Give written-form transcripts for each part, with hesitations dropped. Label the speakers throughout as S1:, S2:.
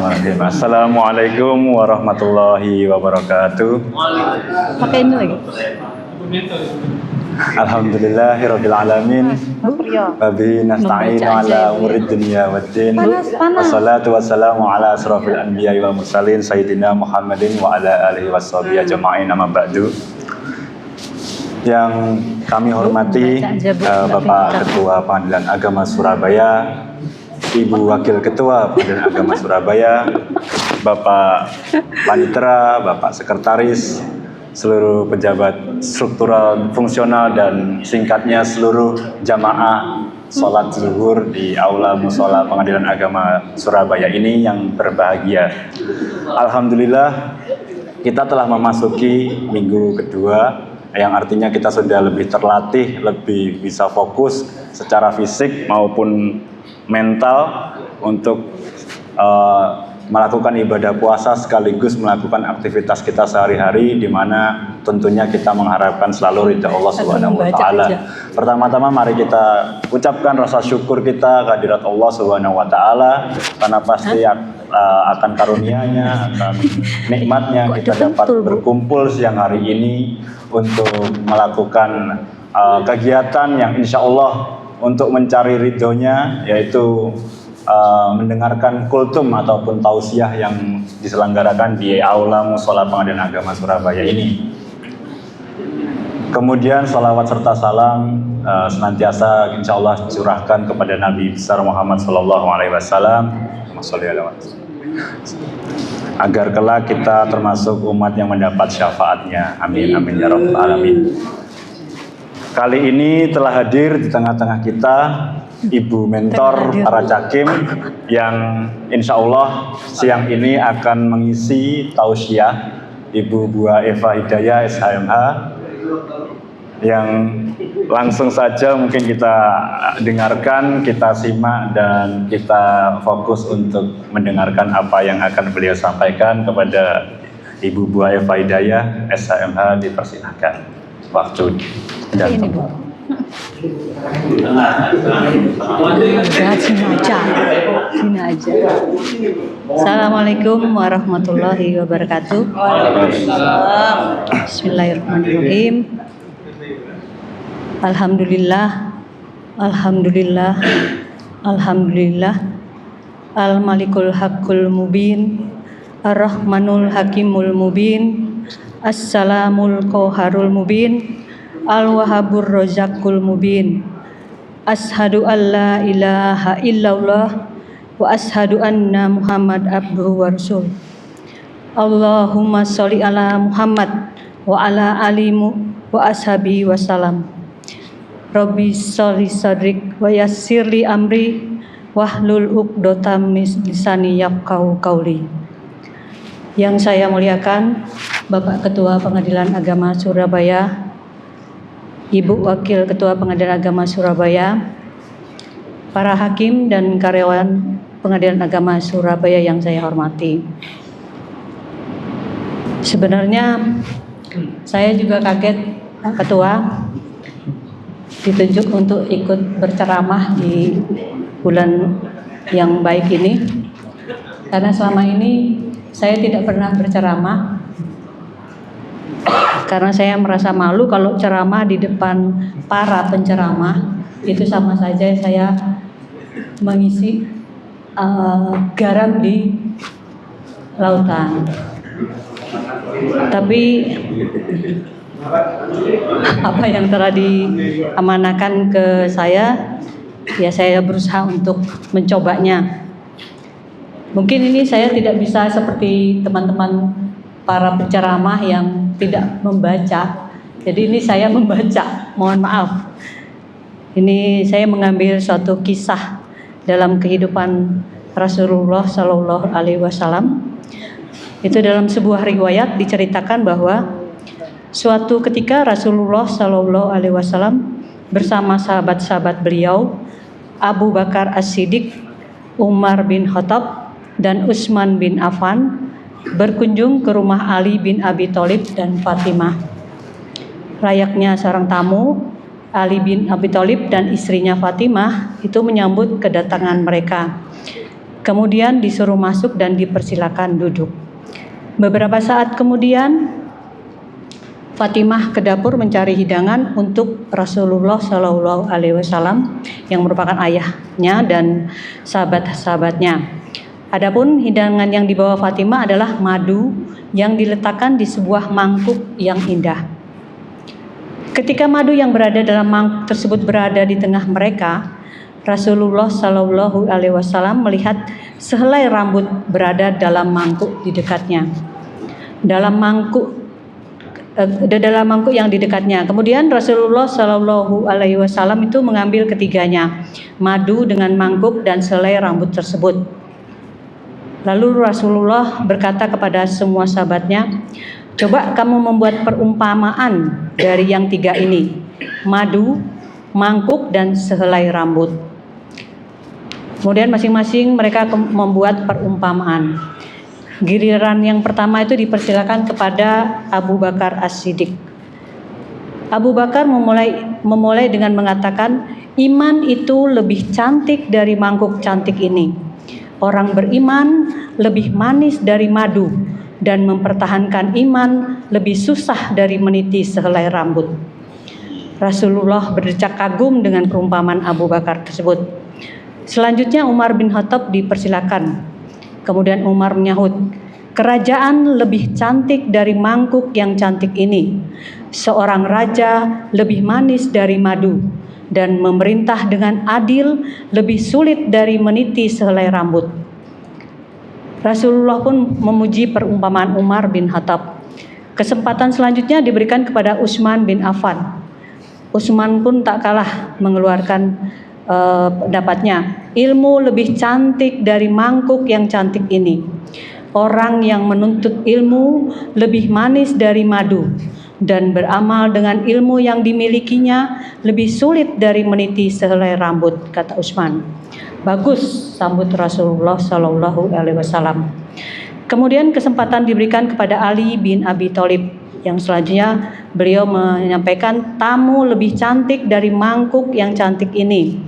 S1: Bismillahirrahmanirrahim. Assalamualaikum warahmatullahi wabarakatuh.
S2: Pakai ini lagi.
S1: Alhamdulillahirabbil alamin. Wabihi nasta'inu ala umuri dunya waddin. Wassalatu wassalamu ala asrofil anbiya'i wal mursalin sayyidina Muhammadin wa ala alihi washabihi ajma'in, amma ba'du. Yang kami hormati Bapak Ketua Pengadilan Agama Surabaya, Ibu Wakil Ketua Pengadilan Agama Surabaya, Bapak Panitera, Bapak Sekretaris, seluruh pejabat struktural, fungsional, dan singkatnya seluruh jamaah sholat zuhur di Aula Mushola Pengadilan Agama Surabaya ini yang berbahagia. Alhamdulillah, kita telah memasuki minggu kedua, yang artinya kita sudah lebih terlatih, lebih bisa fokus secara fisik maupun mental untuk melakukan ibadah puasa sekaligus melakukan aktivitas kita sehari-hari, di mana tentunya kita mengharapkan selalu ridha Allah Subhanahu wa taala. Pertama-tama mari kita ucapkan rasa syukur kita kehadirat Allah Subhanahu wa taala, karena pasti akan karunia-Nya, akan nikmatnya kita dapat berkumpul siang hari ini untuk melakukan kegiatan yang insya Allah untuk mencari ridhonya, yaitu mendengarkan kultum ataupun tausiah yang diselenggarakan di Aula Mushola Pengadilan Agama Surabaya ini. Kemudian salawat serta salam senantiasa insya Allah curahkan kepada Nabi besar Muhammad Sallallahu Alaihi Wasallam, agar kelak kita termasuk umat yang mendapat syafaatnya. Amin amin ya rabbal alamin. Kali ini telah hadir di tengah-tengah kita Ibu Mentor para Cakim yang insya Allah siang ini akan mengisi tausiah, Ibu Bua Eva Hidayah SHMH, yang langsung saja mungkin kita dengarkan, kita simak, dan kita fokus untuk mendengarkan apa yang akan beliau sampaikan. Kepada Ibu Bua Eva Hidayah SHMH dipersilahkan waktu dan tempat.
S2: Sini aja. Assalamualaikum warahmatullahi wabarakatuh. Bismillahirrahmanirrahim. Alhamdulillah, alhamdulillah, alhamdulillah. Al-Malikul Haqqul Mubin, Ar-Rahmanul Hakimul Mubin, As-Salamul Qaharul Mubin, Al-Wahabur Rozakul Mubin. Ashadu an la ilaha illallah wa ashadu anna Muhammad abduhu wa rasul. Allahumma sholli ala Muhammad wa ala alimu wa ashabihi wa salam. Rabbi sholli sadrik wa yassirli amri wahlul uqdatam min lisani yafqahu qauli. Yang saya muliakan Bapak Ketua Pengadilan Agama Surabaya, Ibu Wakil Ketua Pengadilan Agama Surabaya, para hakim dan karyawan Pengadilan Agama Surabaya yang saya hormati. Sebenarnya saya juga kaget, Pak Ketua, ditunjuk untuk ikut berceramah di bulan yang baik ini, karena selama ini saya tidak pernah berceramah, karena saya merasa malu kalau ceramah di depan para penceramah. Itu sama saja saya mengisi garam di lautan. Tapi apa yang telah diamanahkan ke saya, ya saya berusaha untuk mencobanya. Mungkin ini saya tidak bisa seperti teman-teman para penceramah yang tidak membaca. Jadi ini saya membaca, mohon maaf. Ini saya mengambil suatu kisah dalam kehidupan Rasulullah Shallallahu Alaihi Wasallam. Itu dalam sebuah riwayat diceritakan bahwa suatu ketika Rasulullah Shallallahu Alaihi Wasallam bersama sahabat-sahabat beliau, Abu Bakar As-Siddiq, Umar bin Khattab, dan Utsman bin Affan, berkunjung ke rumah Ali bin Abi Thalib dan Fatimah. Layaknya seorang tamu, Ali bin Abi Thalib dan istrinya Fatimah itu menyambut kedatangan mereka. Kemudian disuruh masuk dan dipersilakan duduk. Beberapa saat kemudian Fatimah ke dapur mencari hidangan untuk Rasulullah Shallallahu Alaihi Wasallam yang merupakan ayahnya dan sahabat-sahabatnya. Adapun hidangan yang dibawa Fatimah adalah madu yang diletakkan di sebuah mangkuk yang indah. Ketika madu yang berada dalam mangkuk tersebut berada di tengah mereka, Rasulullah Shallallahu Alaihi Wasallam melihat sehelai rambut berada dalam mangkuk di dekatnya. Dalam mangkuk yang di dekatnya. Kemudian Rasulullah Shallallahu Alaihi Wasallam itu mengambil ketiganya, madu dengan mangkuk dan selai rambut tersebut. Lalu Rasulullah berkata kepada semua sahabatnya, coba kamu membuat perumpamaan dari yang tiga ini, madu, mangkuk, dan sehelai rambut. Kemudian masing-masing mereka membuat perumpamaan. Giliran yang pertama itu dipersilakan kepada Abu Bakar As-Siddiq. Abu Bakar memulai dengan mengatakan, iman itu lebih cantik dari mangkuk cantik ini. Orang beriman lebih manis dari madu, dan mempertahankan iman lebih susah dari meniti sehelai rambut. Rasulullah berdecak kagum dengan perumpamaan Abu Bakar tersebut. Selanjutnya Umar bin Khattab dipersilakan. Kemudian Umar menyahut, kerajaan lebih cantik dari mangkuk yang cantik ini. Seorang raja lebih manis dari madu, dan memerintah dengan adil lebih sulit dari meniti sehelai rambut. Rasulullah pun memuji perumpamaan Umar bin Khattab. Kesempatan selanjutnya diberikan kepada Utsman bin Affan. Utsman pun tak kalah mengeluarkan pendapatnya. Ilmu lebih cantik dari mangkuk yang cantik ini. Orang yang menuntut ilmu lebih manis dari madu, dan beramal dengan ilmu yang dimilikinya lebih sulit dari meniti sehelai rambut, kata Utsman. Bagus, sambut Rasulullah Shallallahu Alaihi Wasallam. Kemudian kesempatan diberikan kepada Ali bin Abi Thalib. Yang selanjutnya beliau menyampaikan, tamu lebih cantik dari mangkuk yang cantik ini.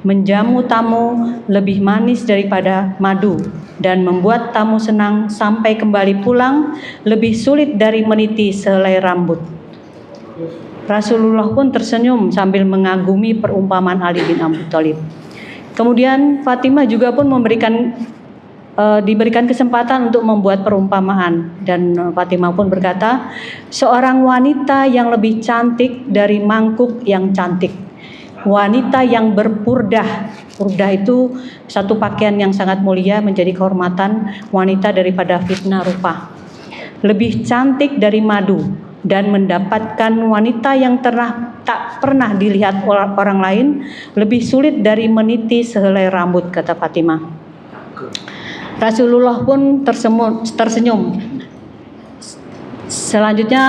S2: Menjamu tamu lebih manis daripada madu, dan membuat tamu senang sampai kembali pulang lebih sulit dari meniti sehelai rambut. Rasulullah pun tersenyum sambil mengagumi perumpamaan Ali bin Abi Thalib. Kemudian Fatimah juga pun diberikan kesempatan untuk membuat perumpamaan, dan Fatimah pun berkata, seorang wanita yang lebih cantik dari mangkuk yang cantik, wanita yang berpurdah. Purdah itu satu pakaian yang sangat mulia, menjadi kehormatan wanita daripada fitnah rupa. Lebih cantik dari madu, dan mendapatkan wanita yang tak pernah dilihat orang lain lebih sulit dari meniti sehelai rambut, kata Fatimah. Rasulullah pun tersenyum. Selanjutnya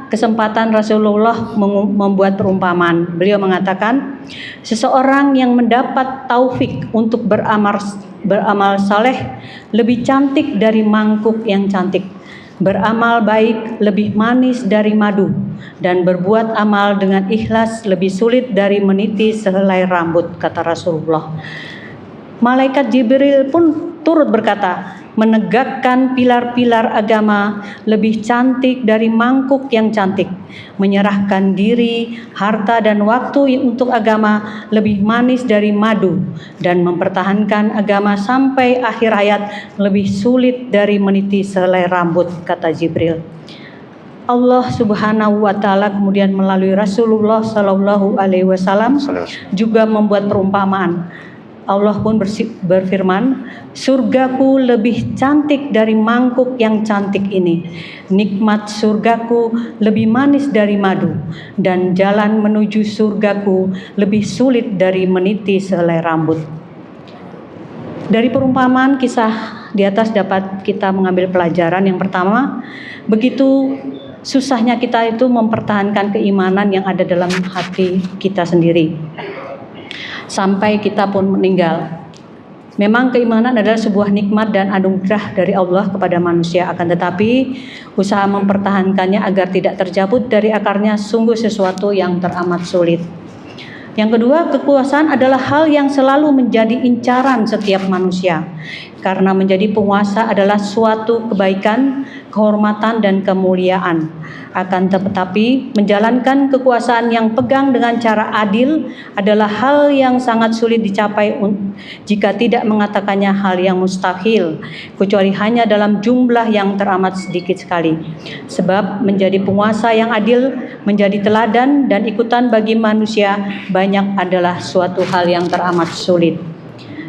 S2: kesempatan Rasulullah membuat perumpamaan. Beliau mengatakan, seseorang yang mendapat taufik untuk beramal saleh lebih cantik dari mangkuk yang cantik. Beramal baik lebih manis dari madu, dan berbuat amal dengan ikhlas lebih sulit dari meniti sehelai rambut, kata Rasulullah. Malaikat Jibril pun turut berkata, menegakkan pilar-pilar agama lebih cantik dari mangkuk yang cantik. Menyerahkan diri, harta dan waktu untuk agama lebih manis dari madu, dan mempertahankan agama sampai akhir hayat lebih sulit dari meniti sehelai rambut, kata Jibril. Allah Subhanahu wa taala kemudian melalui Rasulullah Shallallahu Alaihi Wasallam juga membuat perumpamaan. Allah pun berfirman, surgaku lebih cantik dari mangkuk yang cantik ini. Nikmat surgaku lebih manis dari madu, dan jalan menuju surgaku lebih sulit dari meniti sehelai rambut. Dari perumpamaan kisah di atas dapat kita mengambil pelajaran. Yang pertama, begitu susahnya kita itu mempertahankan keimanan yang ada dalam hati kita sendiri sampai kita pun meninggal. Memang keimanan adalah sebuah nikmat dan anugerah dari Allah kepada manusia, akan tetapi usaha mempertahankannya agar tidak tercabut dari akarnya sungguh sesuatu yang teramat sulit. Yang kedua, kekuasaan adalah hal yang selalu menjadi incaran setiap manusia. Karena menjadi penguasa adalah suatu kebaikan, kehormatan, dan kemuliaan. Akan tetapi, menjalankan kekuasaan yang pegang dengan cara adil adalah hal yang sangat sulit dicapai jika tidak mengatakannya hal yang mustahil, kecuali hanya dalam jumlah yang teramat sedikit sekali. Sebab menjadi penguasa yang adil, menjadi teladan dan ikutan bagi manusia banyak adalah suatu hal yang teramat sulit.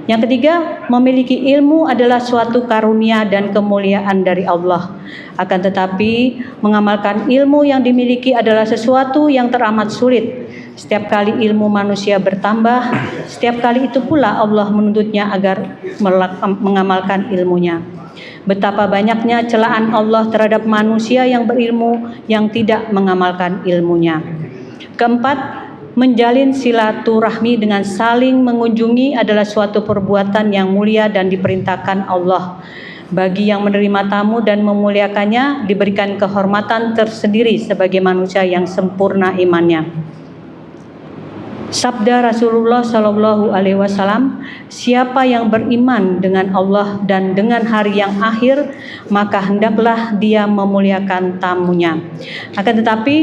S2: Yang ketiga, memiliki ilmu adalah suatu karunia dan kemuliaan dari Allah. Akan tetapi, mengamalkan ilmu yang dimiliki adalah sesuatu yang teramat sulit. Setiap kali ilmu manusia bertambah, setiap kali itu pula Allah menuntutnya agar mengamalkan ilmunya. Betapa banyaknya celaan Allah terhadap manusia yang berilmu yang tidak mengamalkan ilmunya. Keempat, menjalin silaturahmi dengan saling mengunjungi adalah suatu perbuatan yang mulia dan diperintahkan Allah. Bagi yang menerima tamu dan memuliakannya diberikan kehormatan tersendiri sebagai manusia yang sempurna imannya. Sabda Rasulullah Shallallahu Alaihi Wasallam, siapa yang beriman dengan Allah dan dengan hari yang akhir, maka hendaklah dia memuliakan tamunya. Akan tetapi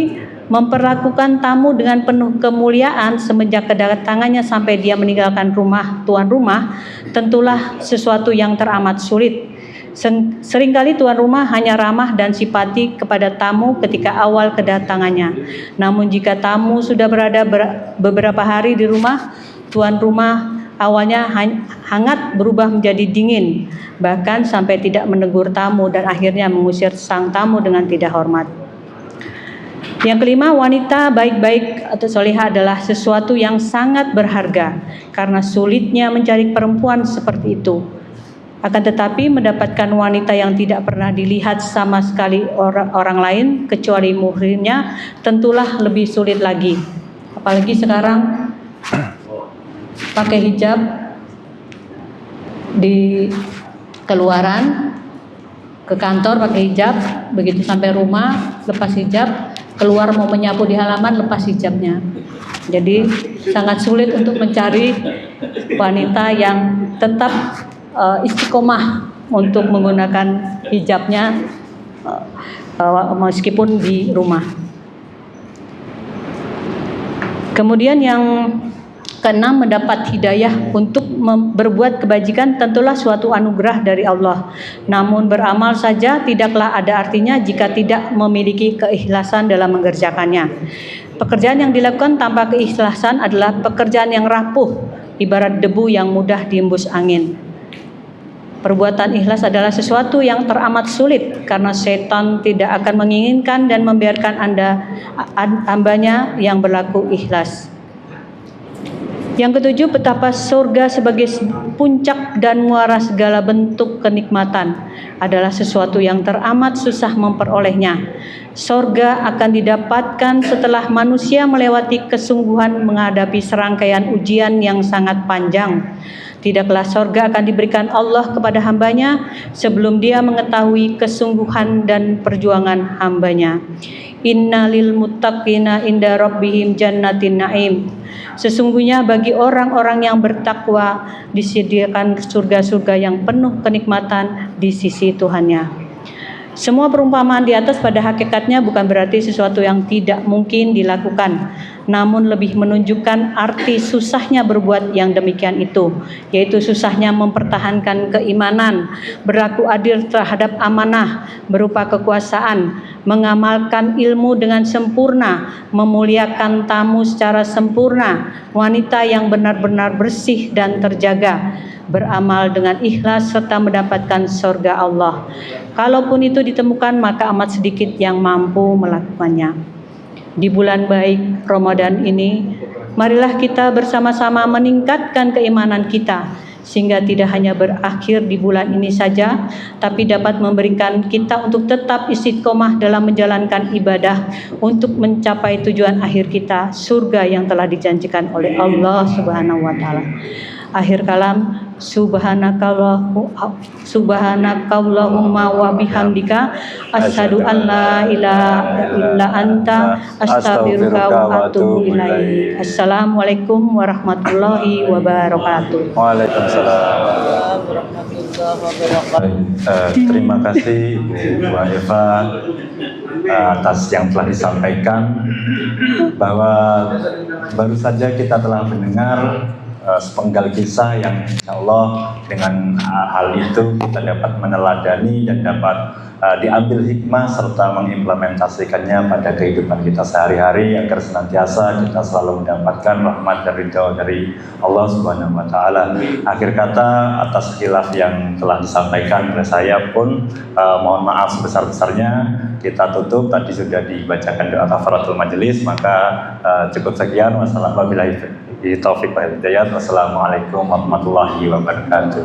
S2: memperlakukan tamu dengan penuh kemuliaan semenjak kedatangannya sampai dia meninggalkan rumah tuan rumah tentulah sesuatu yang teramat sulit. Seringkali tuan rumah hanya ramah dan simpati kepada tamu ketika awal kedatangannya. Namun jika tamu sudah berada beberapa hari di rumah, tuan rumah awalnya hangat berubah menjadi dingin, bahkan sampai tidak menegur tamu dan akhirnya mengusir sang tamu dengan tidak hormat. Yang kelima, wanita baik-baik atau solehah adalah sesuatu yang sangat berharga karena sulitnya mencari perempuan seperti itu. Akan tetapi mendapatkan wanita yang tidak pernah dilihat sama sekali orang lain kecuali muhrimnya tentulah lebih sulit lagi. Apalagi sekarang pakai hijab di keluaran, ke kantor pakai hijab, begitu sampai rumah lepas hijab, keluar mau menyapu di halaman lepas hijabnya. Jadi sangat sulit untuk mencari wanita yang tetap istiqomah untuk menggunakan hijabnya meskipun di rumah. Kemudian yang keenam, mendapat hidayah untuk berbuat kebajikan tentulah suatu anugerah dari Allah. Namun beramal saja tidaklah ada artinya jika tidak memiliki keikhlasan dalam mengerjakannya. Pekerjaan yang dilakukan tanpa keikhlasan adalah pekerjaan yang rapuh, ibarat debu yang mudah diembus angin. Perbuatan ikhlas adalah sesuatu yang teramat sulit karena setan tidak akan menginginkan dan membiarkan hambanya yang berlaku ikhlas. Yang ketujuh, betapa surga sebagai puncak dan muara segala bentuk kenikmatan adalah sesuatu yang teramat susah memperolehnya. Surga akan didapatkan setelah manusia melewati kesungguhan menghadapi serangkaian ujian yang sangat panjang. Tidaklah surga akan diberikan Allah kepada hambanya sebelum dia mengetahui kesungguhan dan perjuangan hambanya. Innalil muttaqina inda rabbihim jannatin na'im. Sesungguhnya bagi orang-orang yang bertakwa disediakan surga-surga yang penuh kenikmatan di sisi Tuhannya. Semua perumpamaan di atas pada hakikatnya bukan berarti sesuatu yang tidak mungkin dilakukan, namun lebih menunjukkan arti susahnya berbuat yang demikian itu, yaitu susahnya mempertahankan keimanan, berlaku adil terhadap amanah berupa kekuasaan, mengamalkan ilmu dengan sempurna, memuliakan tamu secara sempurna, wanita yang benar-benar bersih dan terjaga, beramal dengan ikhlas serta mendapatkan surga Allah. Kalaupun itu ditemukan, maka amat sedikit yang mampu melakukannya. Di bulan baik Ramadan ini, marilah kita bersama-sama meningkatkan keimanan kita sehingga tidak hanya berakhir di bulan ini saja, tapi dapat memberikan kita untuk tetap istiqomah dalam menjalankan ibadah untuk mencapai tujuan akhir kita, surga yang telah dijanjikan oleh Allah Subhanahu wa taala. Akhir kalam, subhanakallahumma wa bihamdika asyhadu an la ilaha illa anta astaghfiruka wa atubu ilaik. Assalamualaikum warahmatullahi wabarakatuh.
S1: Waalaikumsalam. Terima kasih Bu Eva atas yang telah disampaikan, bahwa baru saja kita telah mendengar sepenggal kisah yang insya Allah dengan hal itu kita dapat meneladani dan dapat diambil hikmah serta mengimplementasikannya pada kehidupan kita sehari-hari agar senantiasa kita selalu mendapatkan rahmat dan ridha dari Allah Subhanahu wa taala. Akhir kata, atas khilaf yang telah disampaikan oleh saya pun mohon maaf sebesar-besarnya. Kita tutup, tadi sudah dibacakan doa kafaratul majelis, maka cukup sekian. Wassalamualaikum taufiq wal hidayah. Wassalamualaikum warahmatullahi wabarakatuh.